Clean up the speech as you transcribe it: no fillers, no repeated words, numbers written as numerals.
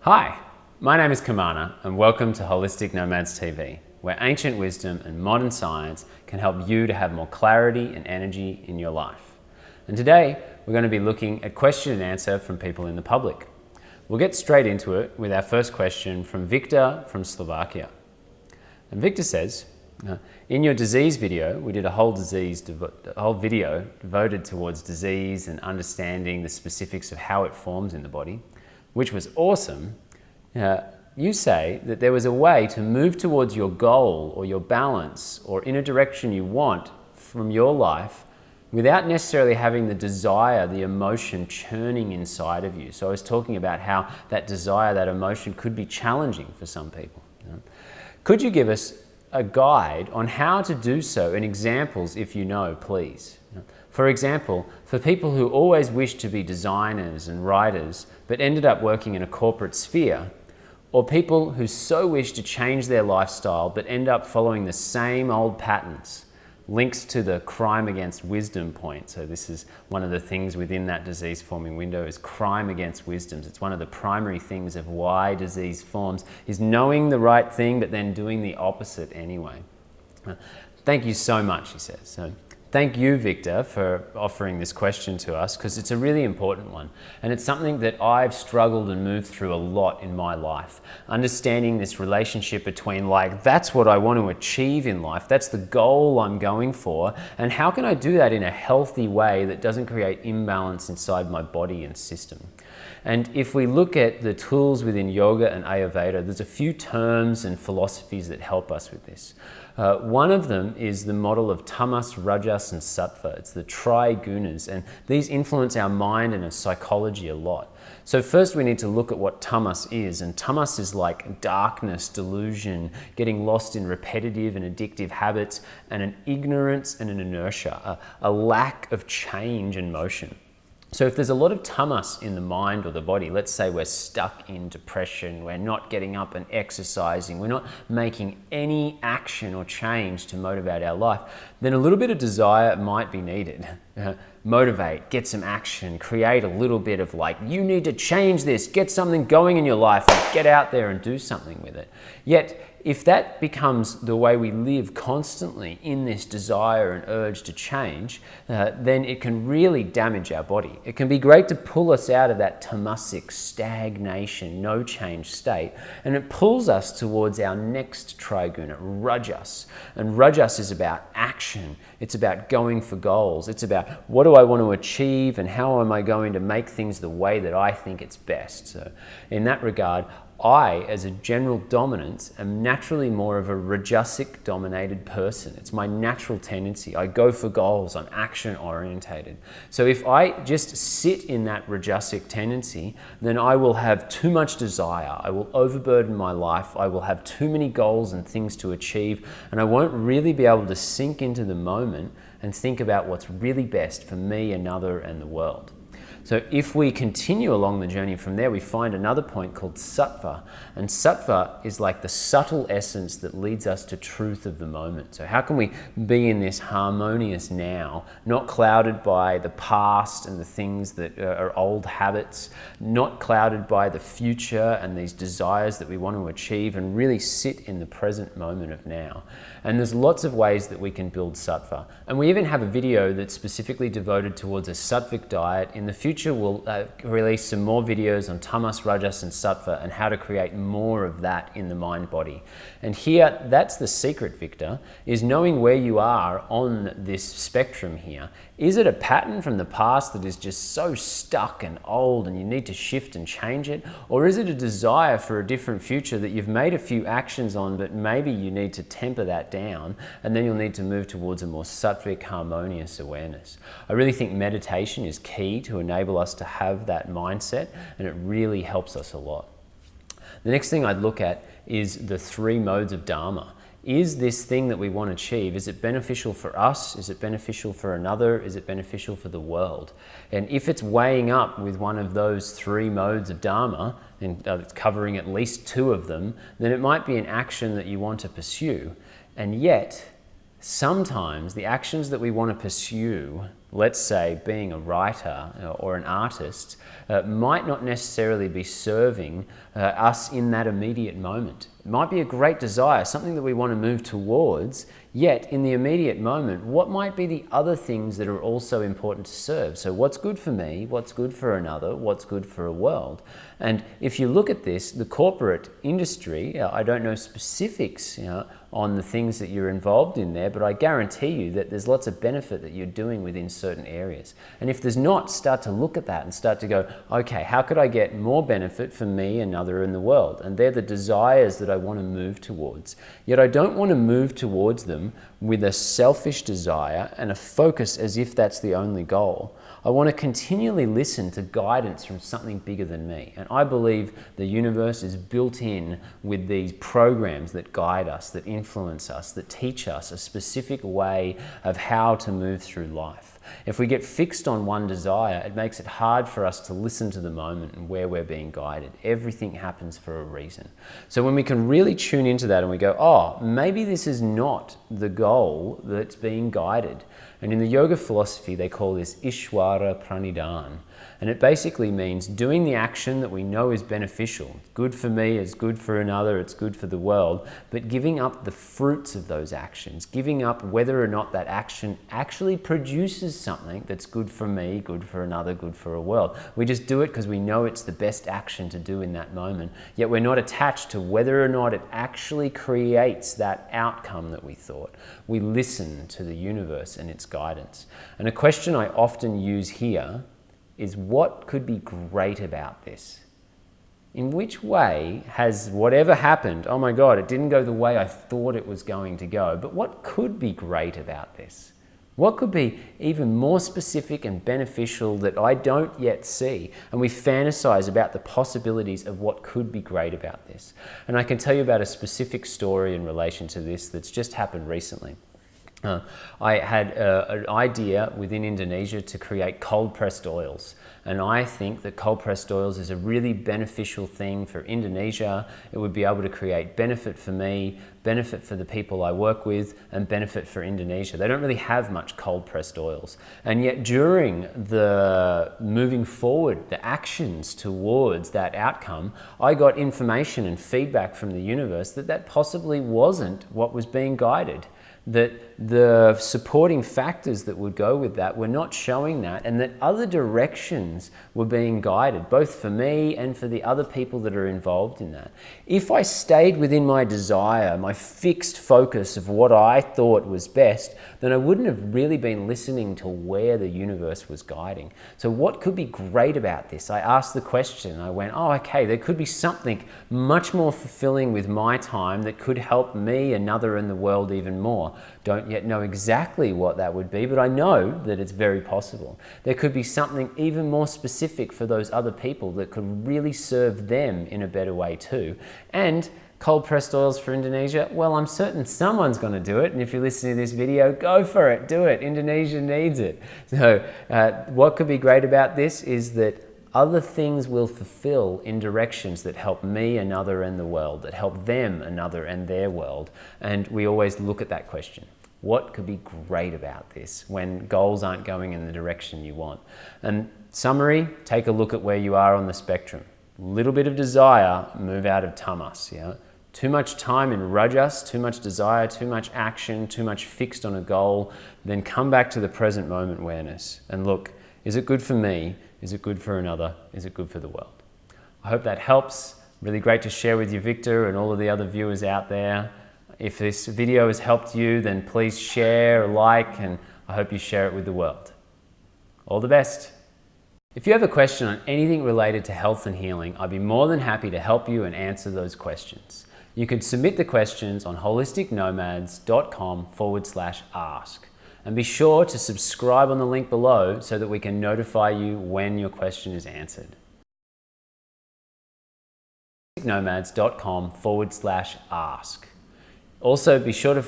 Hi, my name is Kimmana and welcome to Holistic Nomads TV, where ancient wisdom and modern science can help you to have more clarity and energy in your life. And today we're going to be looking at question and answer from people in the public. We'll get straight into it with our first question from Viktor from Slovakia. And Viktor says, in your disease video, we did a whole video devoted towards disease and understanding the specifics of how it forms in the body, which was awesome. You say that there was a way to move towards your goal or your balance or in a direction you want from your life without necessarily having the desire, the emotion churning inside of you. So I was talking about how that desire, that emotion could be challenging for some people. Could you give us a guide on how to do so and examples if you know, please? For example, for people who always wished to be designers and writers but ended up working in a corporate sphere, or people who so wish to change their lifestyle but end up following the same old patterns. Links to the crime against wisdom point. So this is one of the things within that disease forming window is crime against wisdoms. It's one of the primary things of why disease forms is knowing the right thing but then doing the opposite anyway. Thank you so much, he says. So thank you, Viktor, for offering this question to us because it's a really important one. And it's something that I've struggled and moved through a lot in my life. Understanding this relationship between that's what I want to achieve in life, that's the goal I'm going for, and how can I do that in a healthy way that doesn't create imbalance inside my body and system. And if we look at the tools within yoga and Ayurveda, there's a few terms and philosophies that help us with this. One of them is the model of tamas, rajas, and sattva. It's the tri-gunas, and these influence our mind and our psychology a lot. So first we need to look at what tamas is, and tamas is like darkness, delusion, getting lost in repetitive and addictive habits, and an ignorance and an inertia, a lack of change and motion. So if there's a lot of tamas in the mind or the body, let's say we're stuck in depression, we're not getting up and exercising, we're not making any action or change to motivate our life, then a little bit of desire might be needed. Motivate, get some action, create a little bit of you need to change this, get something going in your life and get out there and do something with it. Yet, if that becomes the way we live constantly in this desire and urge to change, then it can really damage our body. It can be great to pull us out of that tamasic stagnation, no change state, and it pulls us towards our next triguna, rajas. And rajas is about action. It's about going for goals. It's about what do I want to achieve and how am I going to make things the way that I think it's best. So in that regard, I, as a general dominance, am naturally more of a rajasic dominated person. It's my natural tendency. I go for goals. I'm action orientated. So if I just sit in that rajasic tendency, then I will have too much desire. I will overburden my life. I will have too many goals and things to achieve, and I won't really be able to sink into the moment and think about what's really best for me, another, and the world. So if we continue along the journey from there, we find another point called sattva. And sattva is like the subtle essence that leads us to truth of the moment. So how can we be in this harmonious now, not clouded by the past and the things that are old habits, not clouded by the future and these desires that we want to achieve, and really sit in the present moment of now. And there's lots of ways that we can build sattva. And we even have a video that's specifically devoted towards a sattvic diet. In the future, we'll release some more videos on tamas, rajas, and sattva and how to create more of that in the mind-body. And here, that's the secret, Viktor, is knowing where you are on this spectrum here. Is it a pattern from the past that is just so stuck and old and you need to shift and change it? Or is it a desire for a different future that you've made a few actions on, but maybe you need to temper that down, and then you'll need to move towards a more sattvic, harmonious awareness. I really think meditation is key to enable us to have that mindset, and it really helps us a lot. The next thing I'd look at is the three modes of Dharma. Is this thing that we want to achieve, is it beneficial for us? Is it beneficial for another? Is it beneficial for the world? And if it's weighing up with one of those three modes of Dharma, and it's covering at least two of them, then it might be an action that you want to pursue. And yet, sometimes the actions that we want to pursue let's say being a writer or an artist, might not necessarily be serving us in that immediate moment. It might be a great desire, something that we want to move towards, yet in the immediate moment, what might be the other things that are also important to serve? So what's good for me, what's good for another, what's good for a world? And if you look at this, the corporate industry, I don't know specifics on the things that you're involved in there, but I guarantee you that there's lots of benefit that you're doing within certain areas. And if there's not, start to look at that and start to go, okay, how could I get more benefit for me, another, in the world? And they're the desires that I want to move towards. Yet I don't want to move towards them with a selfish desire and a focus as if that's the only goal. I want to continually listen to guidance from something bigger than me. And I believe the universe is built in with these programs that guide us, that influence us, that teach us a specific way of how to move through life. If we get fixed on one desire, it makes it hard for us to listen to the moment and where we're being guided. Everything happens for a reason. So when we can really tune into that and we go, oh, maybe this is not the goal that's being guided. And in the yoga philosophy, they call this Ishvara Pranidhan. And it basically means doing the action that we know is beneficial. It's good for me, it's good for another, it's good for the world, but giving up the fruits of those actions, giving up whether or not that action actually produces something that's good for me, good for another, good for a world. We just do it because we know it's the best action to do in that moment, yet we're not attached to whether or not it actually creates that outcome that we thought. We listen to the universe and its guidance. And a question I often use here is, what could be great about this? In which way has whatever happened, oh my God, it didn't go the way I thought it was going to go, but what could be great about this? What could be even more specific and beneficial that I don't yet see? And we fantasize about the possibilities of what could be great about this. And I can tell you about a specific story in relation to this that's just happened recently. I had an idea within Indonesia to create cold-pressed oils. And I think that cold-pressed oils is a really beneficial thing for Indonesia. It would be able to create benefit for me, benefit for the people I work with, and benefit for Indonesia. They don't really have much cold-pressed oils. And yet during the moving forward, the actions towards that outcome, I got information and feedback from the universe that that possibly wasn't what was being guided. That the supporting factors that would go with that were not showing that, and that other directions were being guided, both for me and for the other people that are involved in that. If I stayed within my desire, my fixed focus of what I thought was best, then I wouldn't have really been listening to where the universe was guiding. So what could be great about this? I asked the question, I went, oh, okay, there could be something much more fulfilling with my time that could help me, another, and the world even more. Don't yet know exactly what that would be, but I know that it's very possible. There could be something even more specific for those other people that could really serve them in a better way too. And cold-pressed oils for Indonesia, well, I'm certain someone's going to do it. And if you're listening to this video, go for it, do it. Indonesia needs it. So what could be great about this is that other things will fulfill in directions that help me, another, and the world, that help them, another, and their world. And we always look at that question. What could be great about this when goals aren't going in the direction you want? And summary, take a look at where you are on the spectrum. Little bit of desire, move out of tamas. Yeah? Too much time in rajas, too much desire, too much action, too much fixed on a goal, then come back to the present moment awareness and look, is it good for me? Is it good for another? Is it good for the world? I hope that helps. Really great to share with you, Victor, and all of the other viewers out there. If this video has helped you, then please share, like, and I hope you share it with the world. All the best. If you have a question on anything related to health and healing, I'd be more than happy to help you and answer those questions. You can submit the questions on holisticnomads.com/ask. And be sure to subscribe on the link below so that we can notify you when your question is answered. holisticnomads.com/ask. Also be sure to...